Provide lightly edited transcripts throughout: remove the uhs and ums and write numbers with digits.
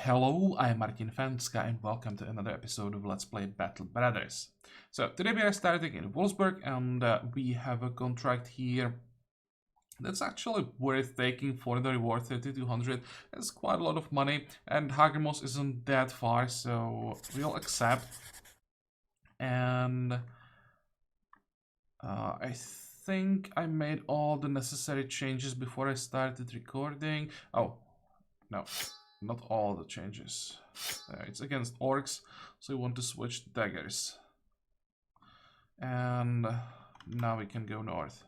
Hello, I'm Martin Fencka and welcome to another episode of Let's Play Battle Brothers. So today we are starting in Wolfsburg and we have a contract here that's actually worth taking for the reward 3200. It's quite a lot of money and Hagermos isn't that far, so we'll accept. And I think I made all the necessary changes before I started recording. Oh, no. Not all the changes. It's against orcs, so we want to switch to daggers. And now we can go north.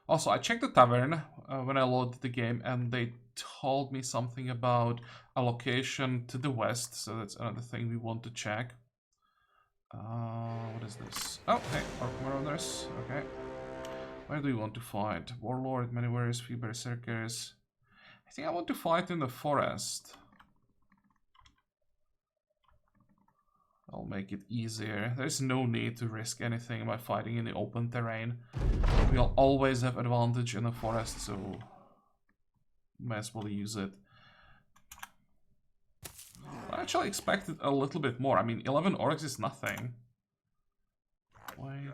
Also, I checked the tavern when I loaded the game, and they told me something about a location to the west, so that's another thing we want to check. What is this? Oh, hey, orc marauders. Okay. Where do we want to fight? Warlord, many warriors, few berserkers. I think I want to fight in the forest. I'll make it easier. There's no need to risk anything by fighting in the open terrain. We'll always have advantage in the forest, so might as well use it. I actually expected a little bit more. I mean, 11 orcs is nothing. Wait.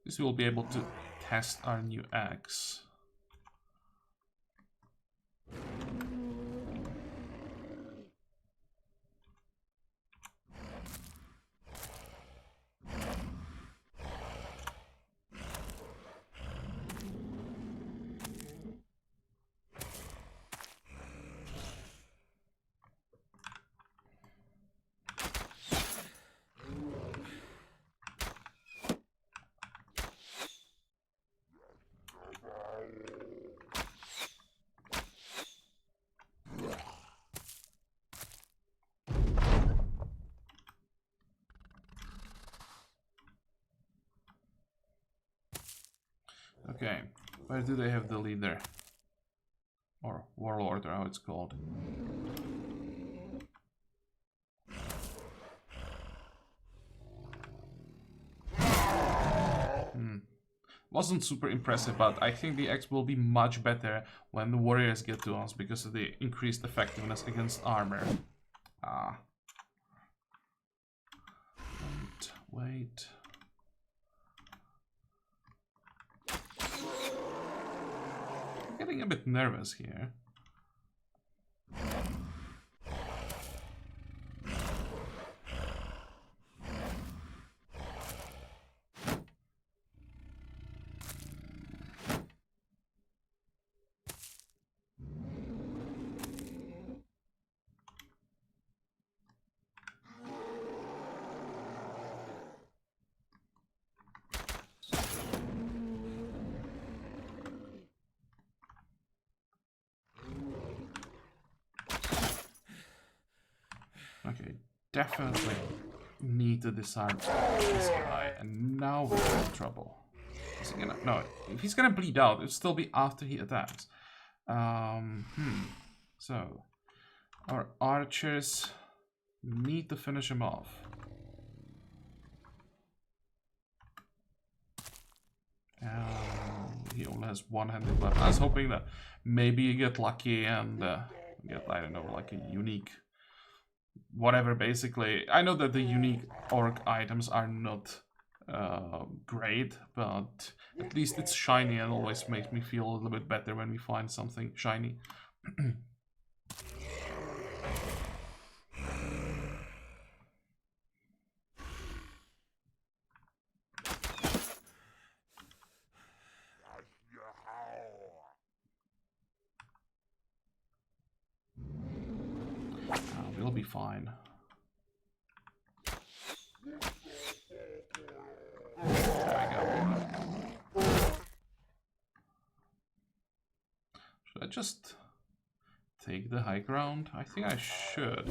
This will be able to test our new axe. Okay, where do they have the leader? Or warlord, or how it's called. Wasn't super impressive, but I think the axe will be much better when the warriors get to us because of the increased effectiveness against armor. Wait. I'm getting a bit nervous here. Okay, definitely need to disarm this guy, and now we're in trouble. Is he gonna? No, if he's gonna bleed out, it'll still be after he attacks. So, our archers need to finish him off. He only has one-handed weapon. I was hoping that maybe you get lucky and get, I don't know, like a unique whatever. Basically, I know that the unique orc items are not great, but at least it's shiny and always makes me feel a little bit better when we find something shiny. We'll be fine. There we go. Should I just take the high ground? I think I should.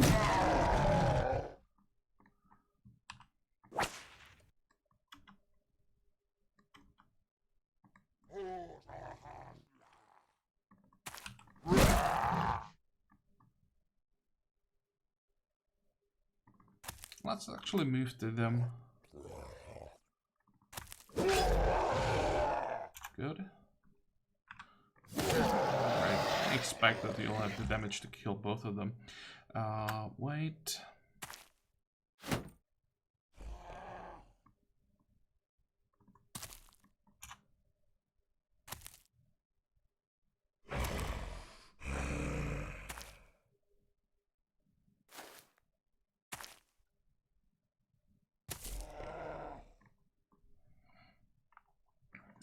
Let's actually move to them. Good. I expect that you'll have the damage to kill both of them. Wait.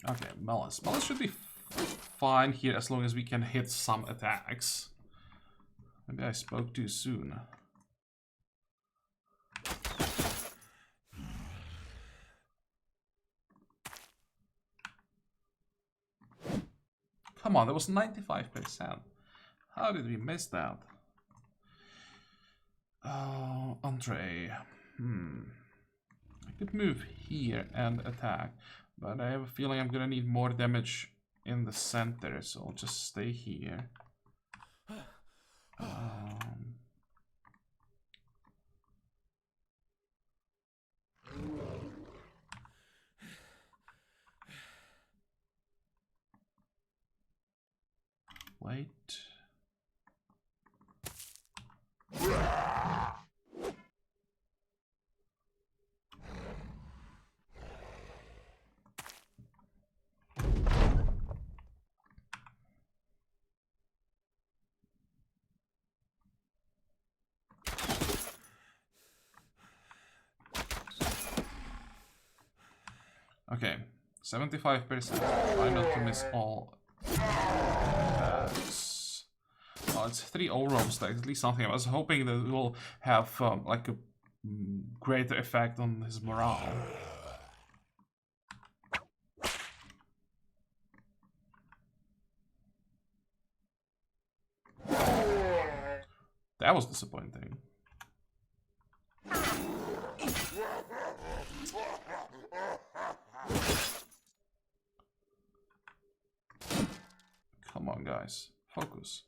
Okay, Malice. Malice should be fine here as long as we can hit some attacks. Maybe I spoke too soon. Come on, that was 95%. How did we miss that? Entree. I could move here and attack, but I have a feeling I'm gonna need more damage in the center, so I'll just stay here. Wait. Okay, 75%. Try not to miss all attacks. Well, it's 3 all-roam stacks, at least something. I was hoping that it will have like a greater effect on his morale. That was disappointing. Come on, guys. Focus.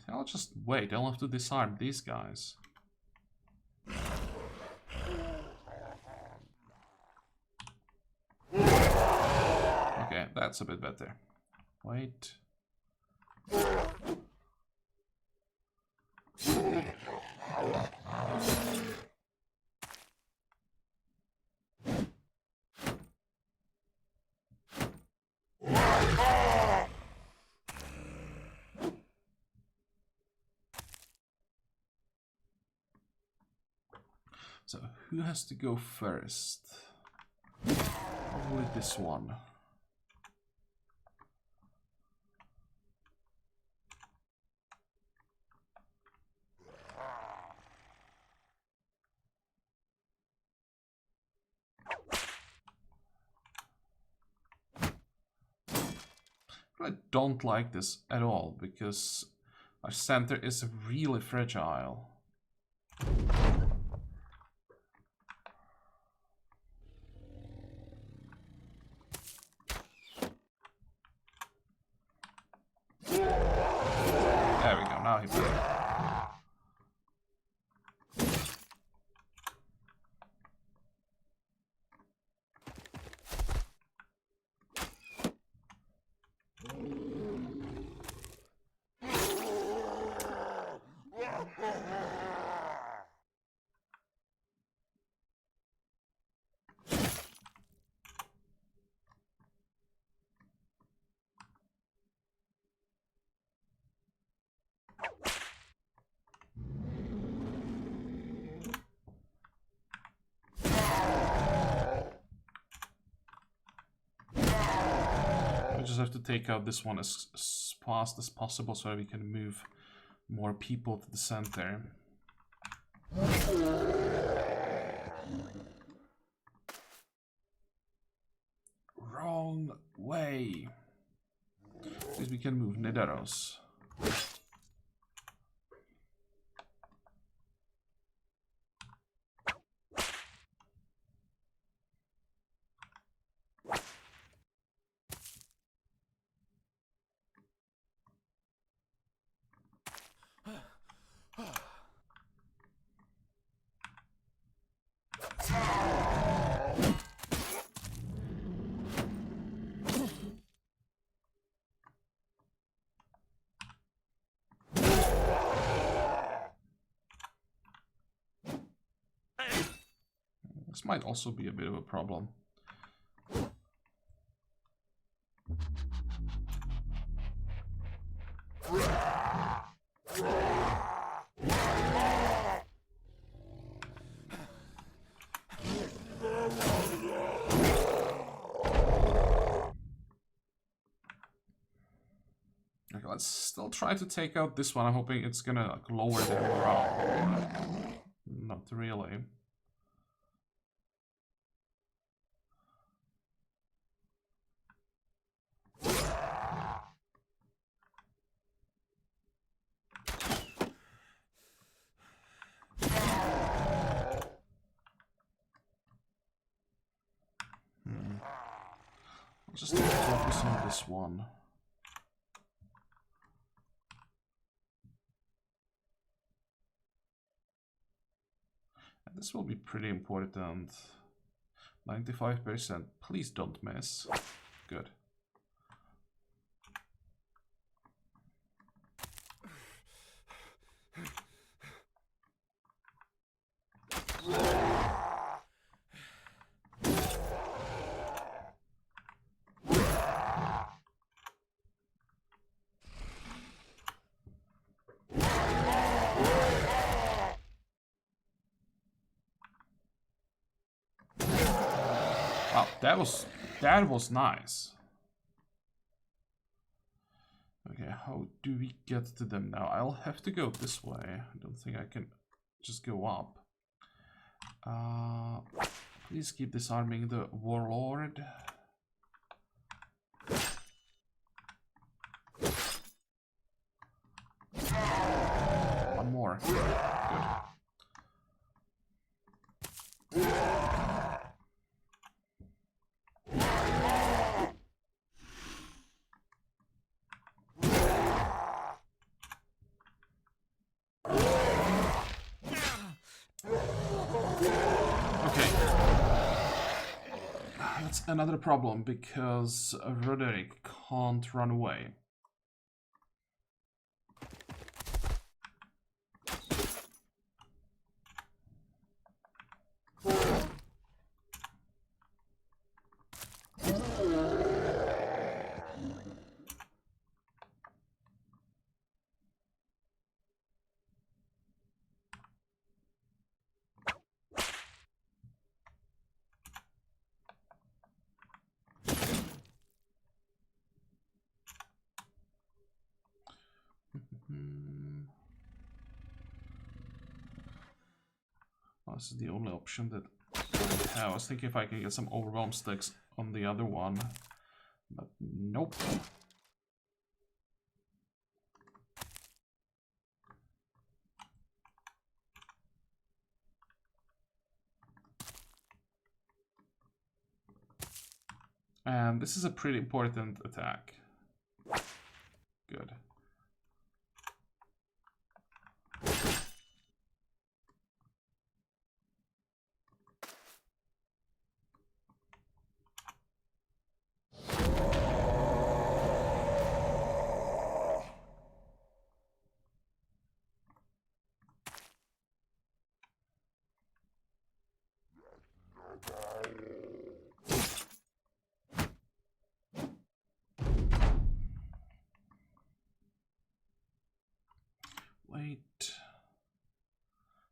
I'll just wait. I'll have to disarm these guys. Okay, that's a bit better. Wait. So, who has to go first? Probably this one. I don't like this at all, because our center is really fragile. There we go, now he played. Just have to take out this one as fast as possible so that we can move more people to the center. Wrong way. Because we can move Nidaros. This might also be a bit of a problem. Okay, let's still try to take out this one. I'm hoping it's gonna like, lower their morale. Not really. I'll just focus on this one. And this will be pretty important. 95%. Please don't miss. Good. Wow, that was nice. Okay, how do we get to them now? I'll have to go this way. I don't think I can just go up. Please keep disarming the warlord. One more. Good. That's another problem because Roderick can't run away. This is the only option that I have. I was thinking if I can get some overwhelm sticks on the other one, but nope. And this is a pretty important attack. Good. Wait.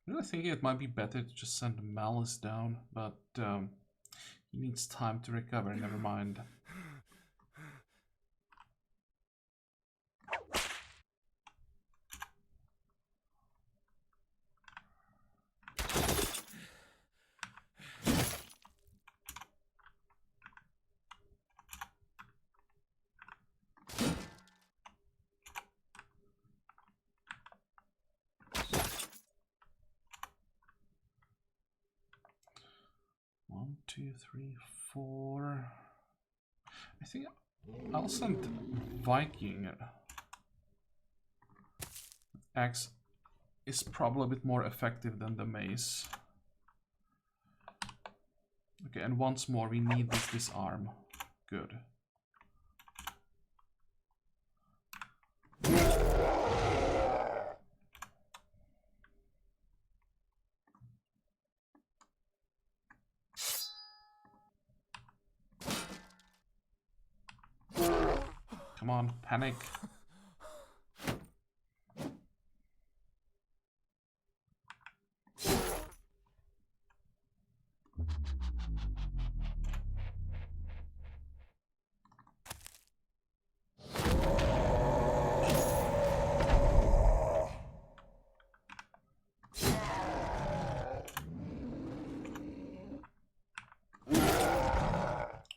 I'm really thinking it might be better to just send Malice down, but he needs time to recover, never mind. One, two, three, four. I think I'll send Viking. Axe is probably a bit more effective than the mace. Okay, and once more, we need this disarm. Good. Come on, panic.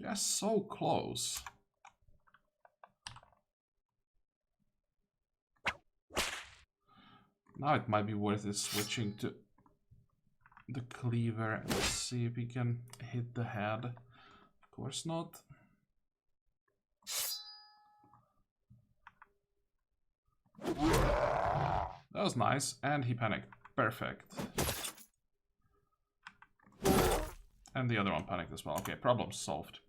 Yeah, so close. Now it might be worth it switching to the cleaver. Let's see if we can hit the head. Of course not. That was nice, and he panicked. Perfect. And the other one panicked as well. Okay, problem solved.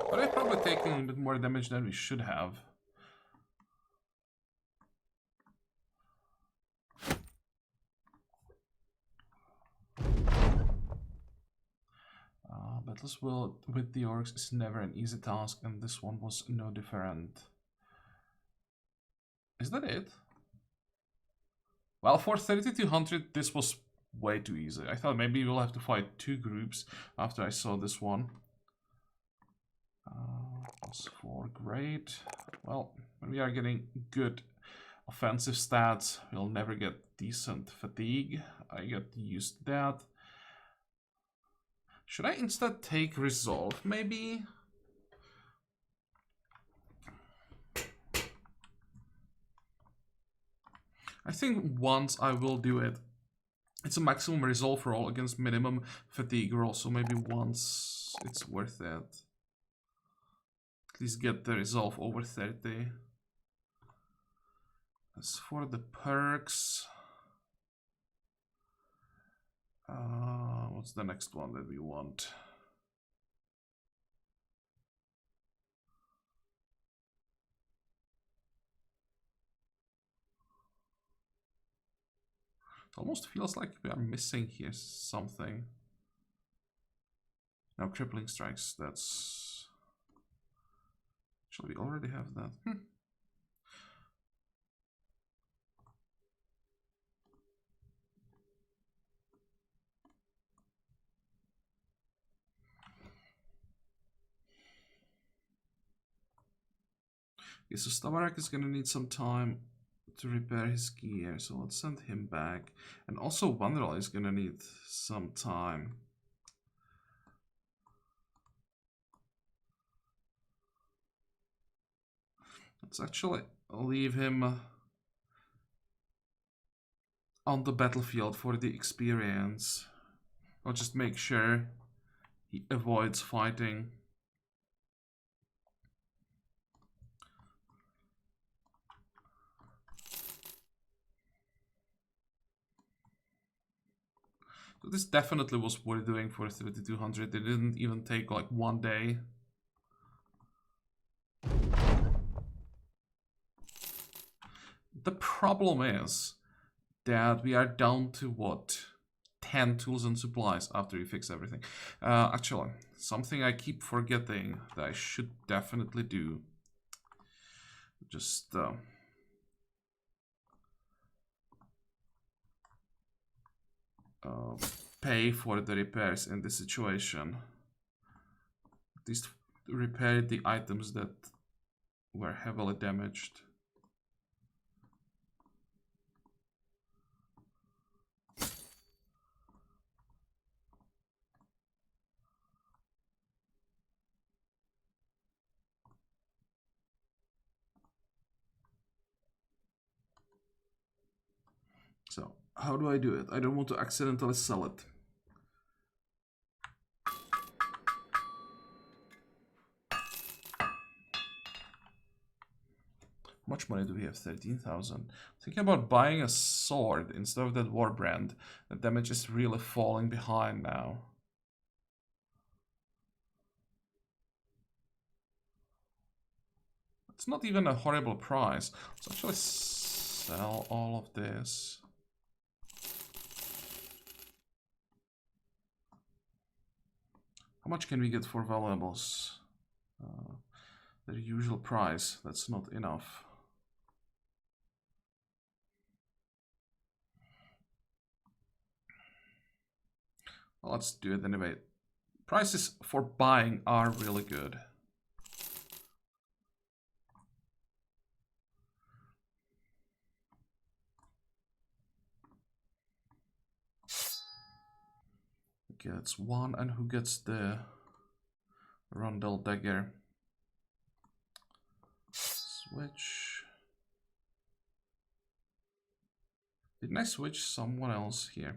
But I'm probably taking a bit more damage than we should have. Battles with the orcs is never an easy task, and this one was no different. Is that it? Well, for 3200, this was way too easy. I thought maybe we'll have to fight 2 groups after I saw this one. +4, great. Well, when we are getting good offensive stats, we'll never get decent fatigue. I get used to that. Should I instead take resolve, maybe? I think once I will do it. It's a maximum resolve roll against minimum fatigue roll, so maybe once it's worth it. At least get the resolve over 30. As for the perks, what's the next one that we want? It almost feels like we are missing here something. Now crippling strikes, that's... Shall we already have that? Okay, so Stavarak is gonna need some time to repair his gear, so let's send him back. And also Wanderal is gonna need some time. Let's actually leave him on the battlefield for the experience. I'll just make sure he avoids fighting. So this definitely was worth doing for 3200. It didn't even take like 1 day. The problem is that we are down to what? 10 tools and supplies after we fix everything. Actually, something I keep forgetting that I should definitely do. Just pay for the repairs in this situation. At least repair the items that were heavily damaged. So, how do I do it? I don't want to accidentally sell it. much money do we have? 13,000. Thinking about buying a sword instead of that war brand. The damage is really falling behind now. It's not even a horrible price. Let's actually sell all of this. How much can we get for valuables? Their usual price. That's not enough. Well, let's do it anyway. Prices for buying are really good. Okay, that's one. And who gets the Rondel dagger? Switch. Didn't I switch someone else here?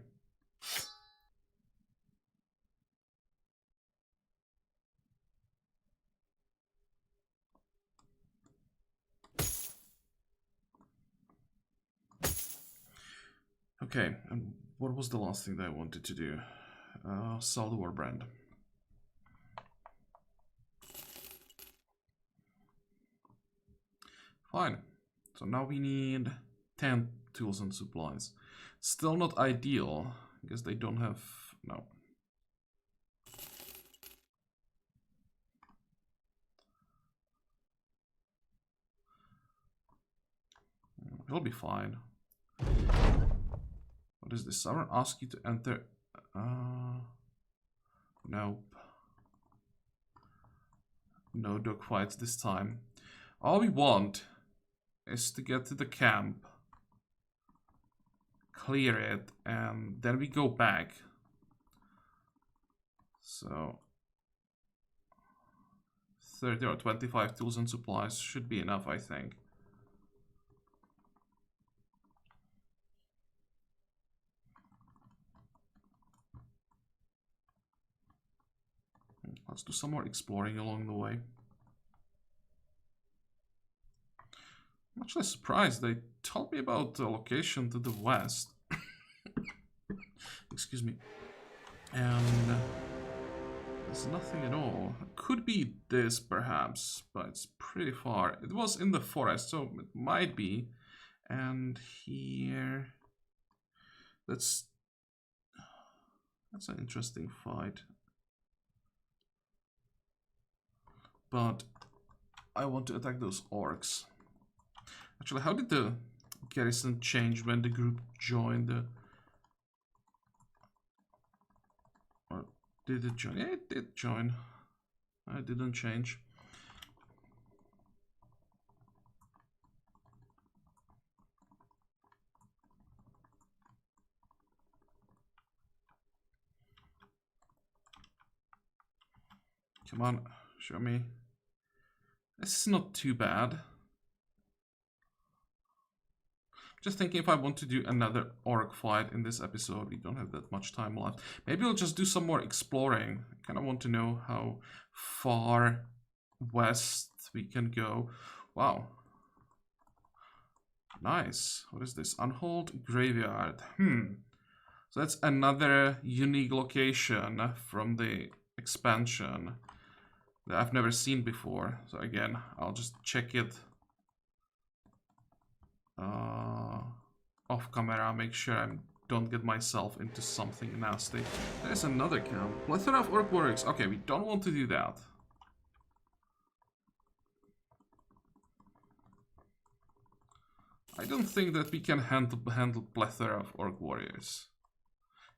Okay, and what was the last thing that I wanted to do? Sell the war brand. Fine. So now we need 10 tools and supplies. Still not ideal. I guess they don't have... no. It'll be fine. What is this? Someone ask you to enter... nope. No dogfights this time. All we want is to get to the camp, clear it, and then we go back. So 30 or 25 tools and supplies should be enough, I think. Let's do some more exploring along the way. I'm actually surprised. They told me about the location to the west. Excuse me. And there's nothing at all. It could be this, perhaps, but it's pretty far. It was in the forest, so it might be. And here... That's an interesting fight. But I want to attack those orcs. Actually, how did the garrison change when the group joined the... or did it join? Yeah, it did join. I didn't change. Come on, show me. This is not too bad. Just thinking if I want to do another orc fight in this episode. We don't have that much time left. Maybe I'll just do some more exploring. I kind of want to know how far west we can go. Wow. Nice. What is this? Unhold Graveyard. So that's another unique location from the expansion that I've never seen before. So again, I'll just check it off camera, make sure I don't get myself into something nasty. There's another camp. Plethora of orc warriors. Okay, we don't want to do that. I don't think that we can handle plethora of orc warriors.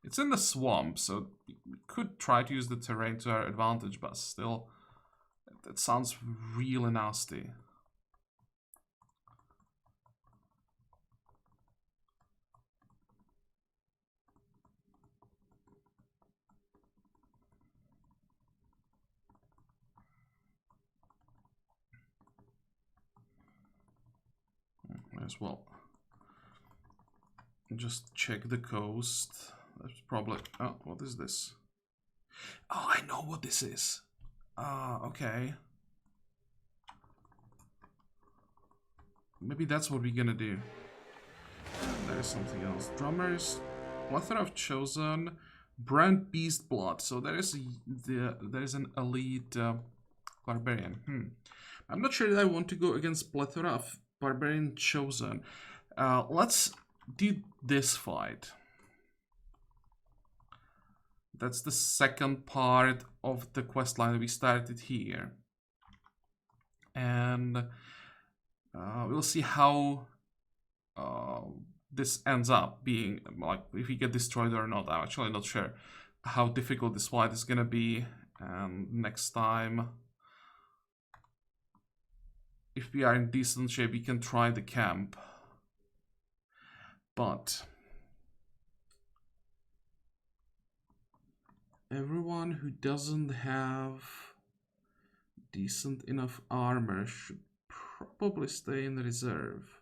It's in the swamp, so we could try to use the terrain to our advantage, but still, that sounds really nasty. As well. Just check the coast. That's probably... oh, what is this? Oh, I know what this is. Okay. maybe that's what we're gonna do. There's something else. Drummers, plethora of chosen, brand beast blood. So there is an elite barbarian. I'm not sure that I want to go against plethora of barbarian chosen. Let's do this fight. That's the second part of the quest line that we started here. And we'll see how this ends up being, like, if we get destroyed or not. I'm actually not sure how difficult this fight is gonna be. And next time, if we are in decent shape, we can try the camp. But everyone who doesn't have decent enough armor should probably stay in the reserve.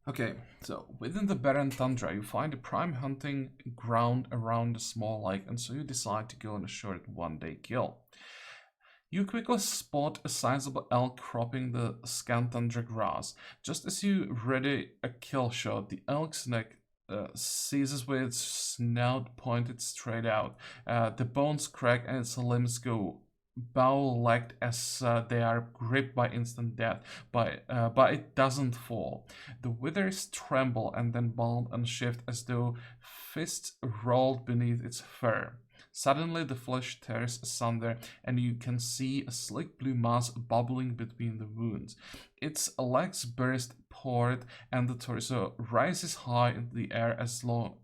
Okay, so within the barren tundra, you find a prime hunting ground around a small lake, and so you decide to go on a short one-day kill. You quickly spot a sizable elk cropping the scant tundra grass. Just as you ready a kill shot, the elk's neck seizes with its snout pointed straight out. The bones crack and its limbs go bow-legged as they are gripped by instant death, but it doesn't fall. The withers tremble and then bald and shift as though fists rolled beneath its fur. Suddenly the flesh tears asunder and you can see a slick blue mass bubbling between the wounds. Its legs burst poured and the torso rises high into the air as long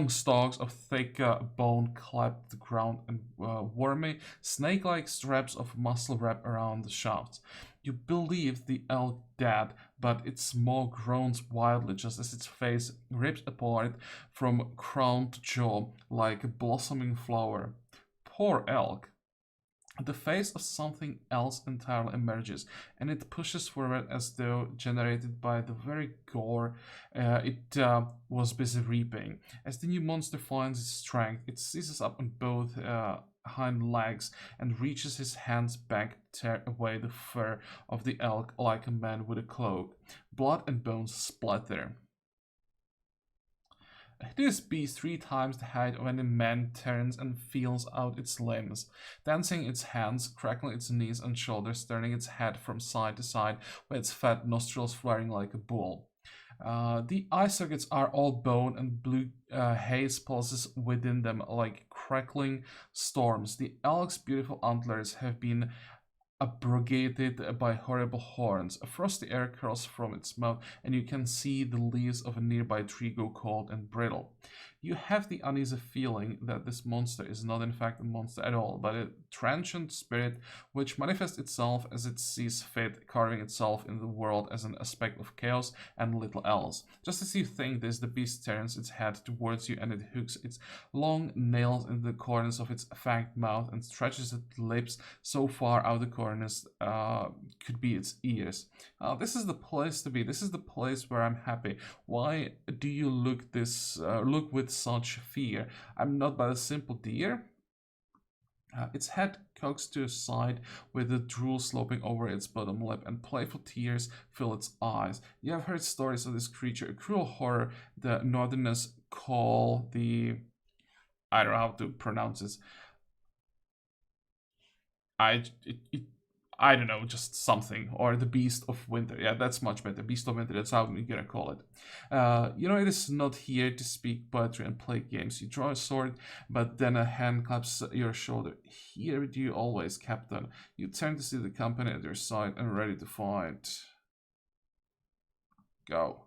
stalks of thick bone clap the ground and wormy, snake-like straps of muscle wrap around the shafts. You believe the elk dead, but its maw groans wildly just as its face rips apart from crown to jaw like a blossoming flower. Poor elk. The face of something else entirely emerges, and it pushes forward as though generated by the very gore it was busy reaping. As the new monster finds its strength, it seizes up on both hind legs and reaches his hands back to tear away the fur of the elk like a man with a cloak. Blood and bones splatter. This beast 3 times the height of any man turns and feels out its limbs, dancing its hands, cracking its knees and shoulders, turning its head from side to side with its fat nostrils flaring like a bull. The eye sockets are all bone and blue haze pulses within them like crackling storms. The elk's beautiful antlers have been abrogated by horrible horns. A frosty air curls from its mouth, and you can see the leaves of a nearby tree go cold and brittle. You have the uneasy feeling that this monster is not in fact a monster at all, but a transient spirit which manifests itself as it sees fit, carving itself in the world as an aspect of chaos and little else. Just as you think this, the beast turns its head towards you and it hooks its long nails into the corners of its fanged mouth and stretches its lips so far out the corners could be its ears. This is the place to be. This is the place where I'm happy. Why do you look with such fear? I'm not but a simple deer. Its head cocks to a side with the drool sloping over its bottom lip and playful tears fill its eyes. You have heard stories of this creature, a cruel horror the northerners call the... I don't know how to pronounce this. I don't know, just something, or the Beast of Winter. Yeah, that's much better. Beast of Winter, that's how we're gonna call it. It is not here to speak poetry and play games. You draw a sword, but then a hand claps your shoulder. Here with you always, Captain. You turn to see the company at your side and ready to fight. Go.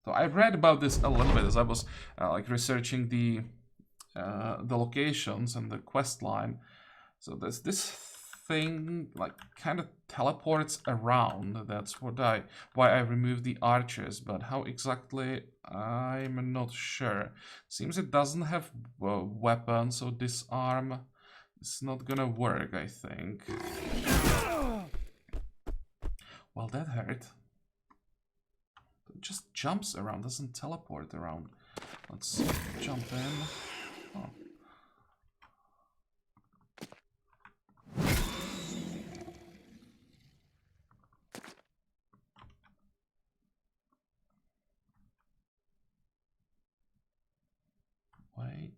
So I read about this a little bit as I was researching the locations and the quest line. So there's this thing like kind of teleports around. That's why I removed the archers, but how exactly I'm not sure. Seems it doesn't have weapons, so disarm. It's not gonna work, I think. Well, that hurt. It just jumps around, doesn't teleport around. Let's jump in. Oh. Wait.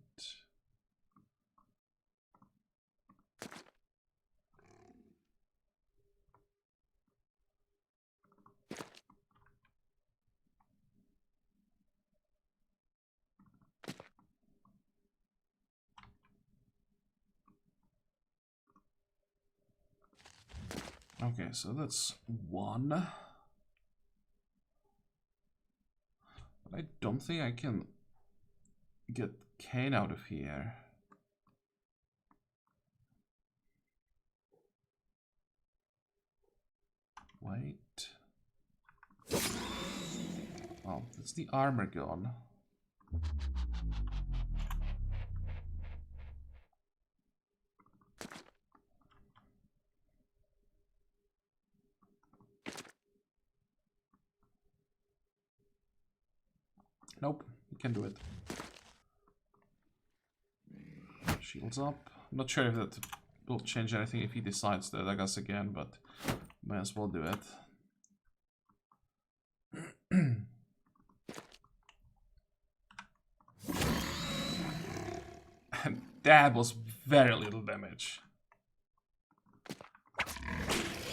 Okay, so that's one. But I don't think I can get Kane out of here. Wait. Oh, that's the armor gun. Nope, you can do it. Shields up. I'm not sure if that will change anything if he decides to attack us again, but may as well do it. And that was very little damage.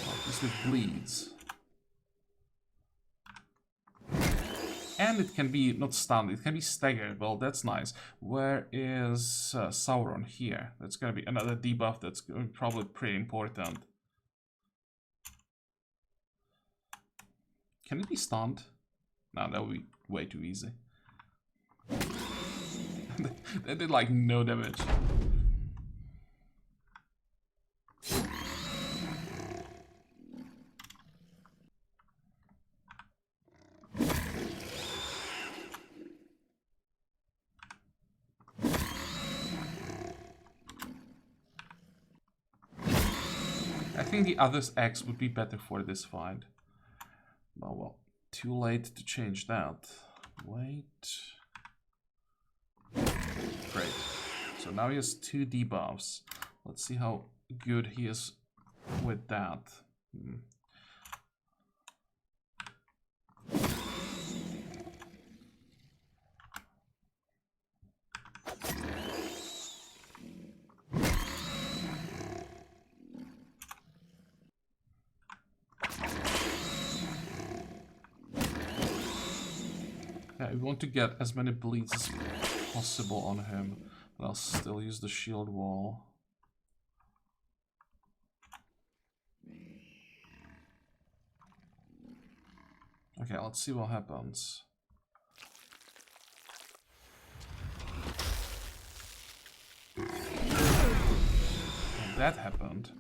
Obviously bleeds. And it can be not stunned, it can be staggered. Well, that's nice. Where is Sauron? Here. That's gonna be another debuff that's probably pretty important. Can it be stunned? No, that would be way too easy. They did like no damage. I think the other's X would be better for this fight. Oh well, too late to change that. Wait. Great. So now he has 2 debuffs. Let's see how good he is with that. Yeah, we want to get as many bleeds as possible on him. But I'll still use the shield wall. Okay, let's see what happens. And that happened.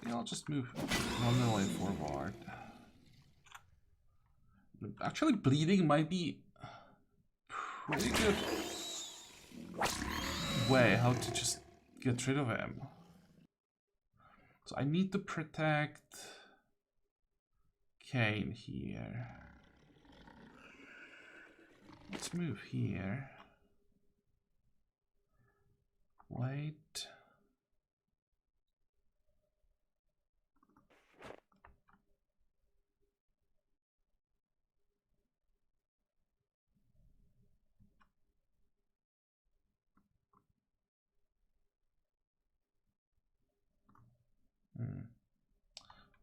Yeah, I'll just move one way forward. Actually, bleeding might be pretty good way how to just get rid of him. So I need to protect Kane here. Let's move here. Wait.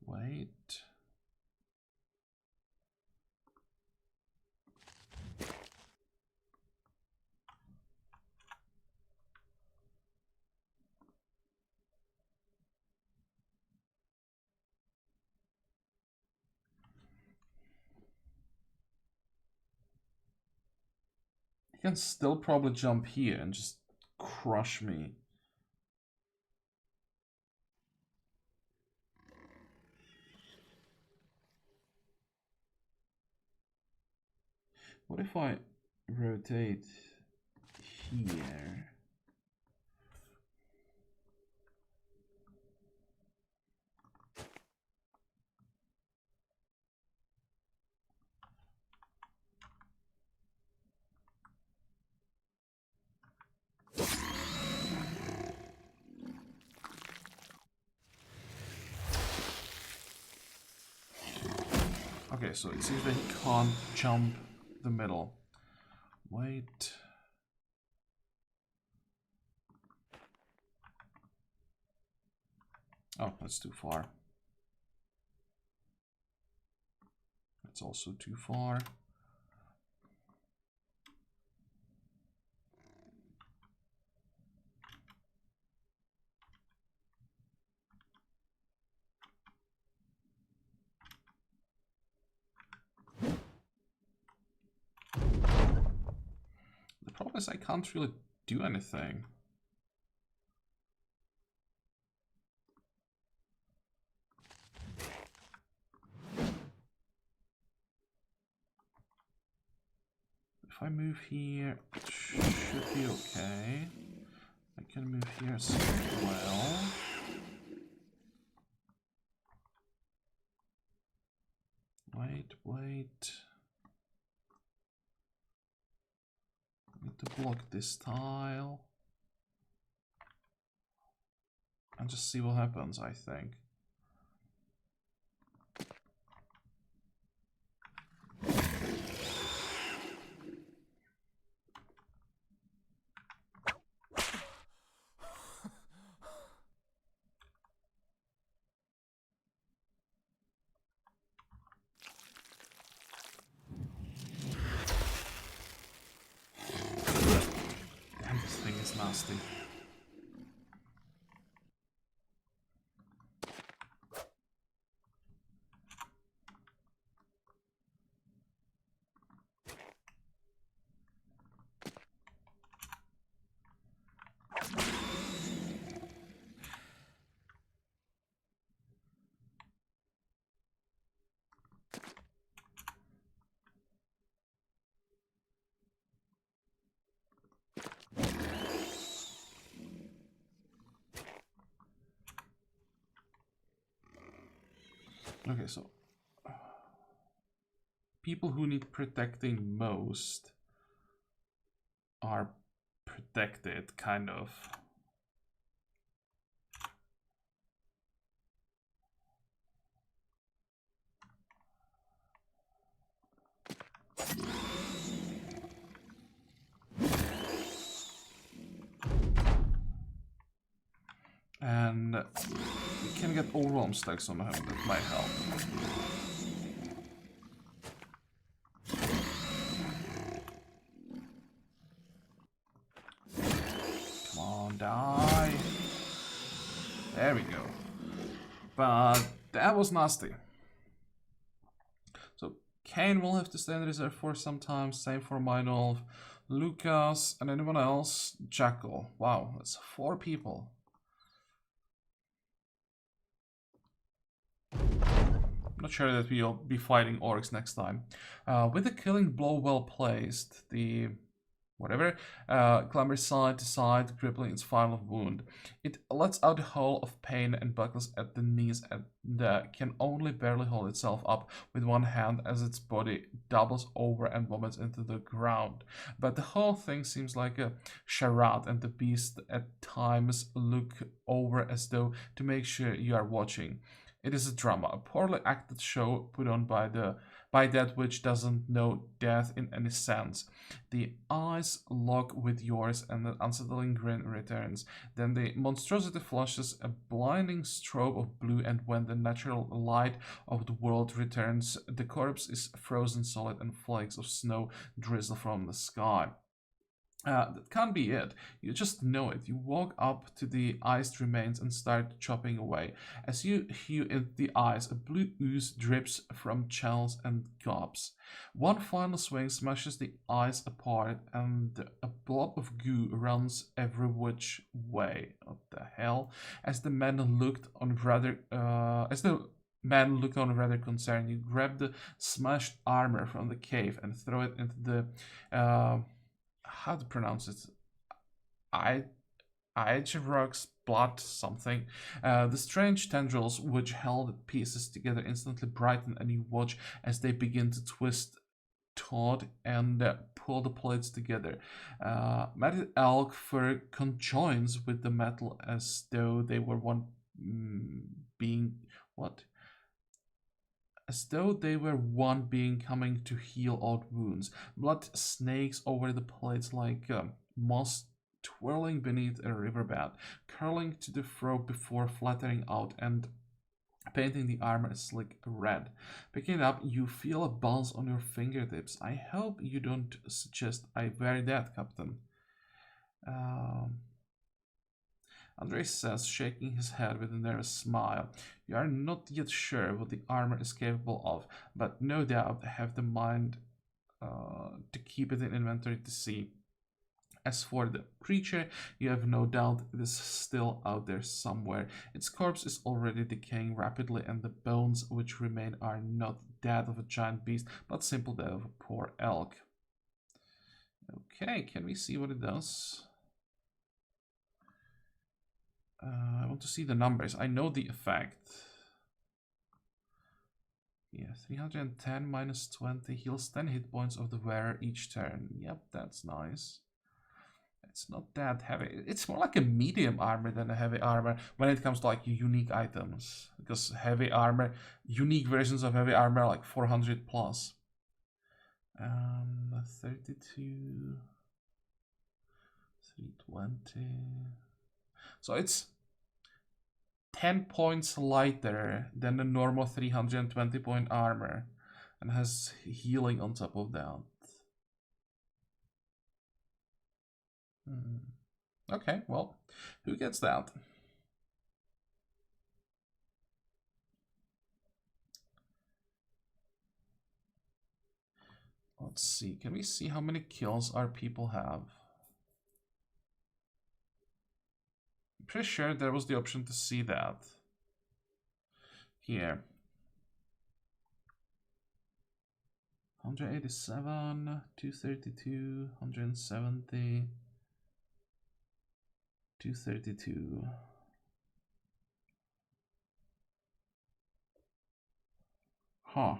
Wait. He can still probably jump here and just crush me. What if I rotate here? Okay, so it seems that he can't jump the middle. Wait. Oh, that's too far. That's also too far. The problem is I can't really do anything. If I move here, it should be okay. I can move here as well. Wait. I need to block this tile. And just see what happens, I think. Damn, this thing is nasty. Okay, so people who need protecting most are protected, kind of. And we can get overwhelm stacks on him, that might help. Come on, die. There we go. But that was nasty. So Kane will have to stay in reserve for some time. Same for Meinolf, Lucas, and anyone else. Jackal. Wow, that's 4 people. I'm not sure that we'll be fighting orcs next time. With the killing blow well placed, the whatever clambers side to side, crippling its final wound. It lets out a howl of pain and buckles at the knees and can only barely hold itself up with one hand as its body doubles over and vomits into the ground. But the whole thing seems like a charade, and the beast at times look over as though to make sure you are watching. It is a drama, a poorly acted show put on by that which doesn't know death in any sense. The eyes lock with yours and the unsettling grin returns. Then the monstrosity flushes a blinding strobe of blue, and when the natural light of the world returns, the corpse is frozen solid and flakes of snow drizzle from the sky. That can't be it. You just know it. You walk up to the iced remains and start chopping away. As you hew into the ice, a blue ooze drips from channels and gobs. One final swing smashes the ice apart, and a blob of goo runs every which way. What the hell? As the man looked on rather concerned, you grab the smashed armor from the cave and throw it into the how to pronounce it? I Rocks blood something. The strange tendrils which held the pieces together instantly brighten, and you watch as they begin to twist, taut, and pull the plates together. Matted elk fur conjoins with the metal as though they were one being. What? As though they were one being coming to heal old wounds. Blood snakes over the plates like moss twirling beneath a riverbed, curling to the throat before flattering out and painting the armor a slick red. Picking it up, you feel a buzz on your fingertips. I hope you don't suggest I wear that, Captain. Um, Andre says, shaking his head with a nervous smile. You are not yet sure what the armor is capable of, but no doubt have the mind to keep it in inventory to see. As for the creature, you have no doubt it is still out there somewhere. Its corpse is already decaying rapidly, and the bones which remain are not that of a giant beast, but simply that of a poor elk. Okay, can we see what it does? I want to see the numbers. I know the effect. Yeah, 310 minus 20 heals 10 hit points of the wearer each turn. Yep, that's nice. It's not that heavy. It's more like a medium armor than a heavy armor when it comes to like unique items. Because heavy armor, unique versions of heavy armor are like 400 plus. 32, 320. So it's 10 points lighter than the normal 320 point armor and has healing on top of that. Okay, well, who gets that? Let's see, can we see how many kills our people have? I'm pretty sure there was the option to see that. Here. 187, 232, 170, 232. Huh.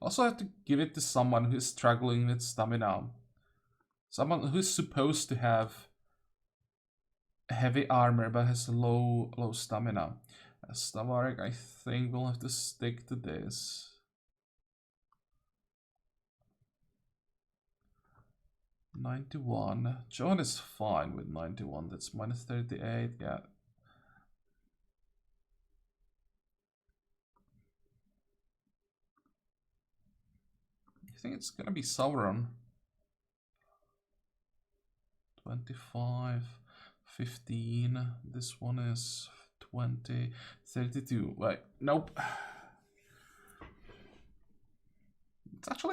Also have to give it to someone who's struggling with stamina. Someone who's supposed to have heavy armor but has low stamina. Stavarek, I think we'll have to stick to this. $91. John is fine with 91. That's minus 38. Yeah. I think it's gonna be Sauron. 25, 15. This one is 20, 32. Wait, nope.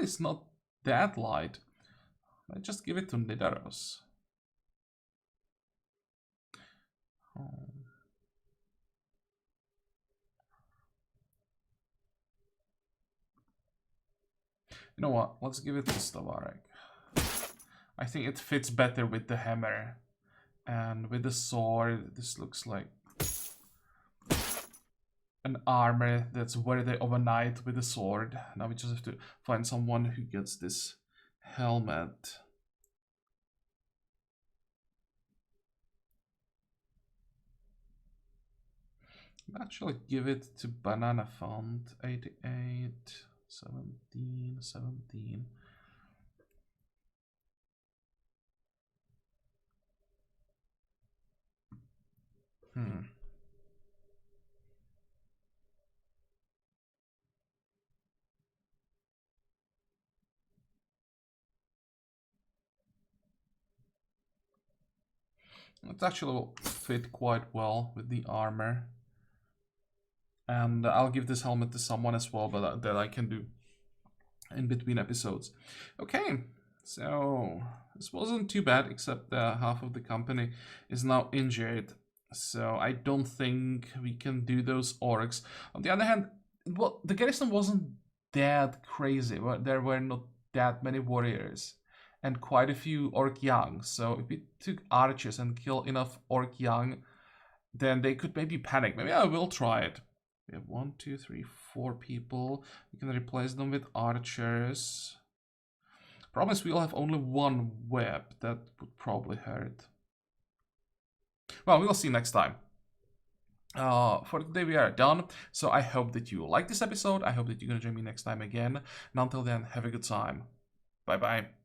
It's not that light. I just give it to Nidaros. Oh. You know what? Let's give it to Stavarek. I think it fits better with the hammer. And with the sword, this looks like an armor that's worthy of a knight with a sword. Now we just have to find someone who gets this helmet. Actually give it to Banana Font. 88, 17, 17. It actually will fit quite well with the armor. And I'll give this helmet to someone as well, but that I can do in between episodes. Okay, so this wasn't too bad, except half of the company is now injured. So I don't think we can do those orcs. On the other hand, well, the garrison wasn't that crazy. There were not that many warriors and quite a few orc young. So if we took archers and kill enough orc young, then they could maybe panic. Maybe I will try it. We have 1, 2, 3, 4 people. We can replace them with archers. Problem is, we'll have only one web. That would probably hurt. Well, we'll see next time. For today we are done. So I hope that you like this episode. I hope that you're gonna join me next time again. And until then, have a good time. Bye bye.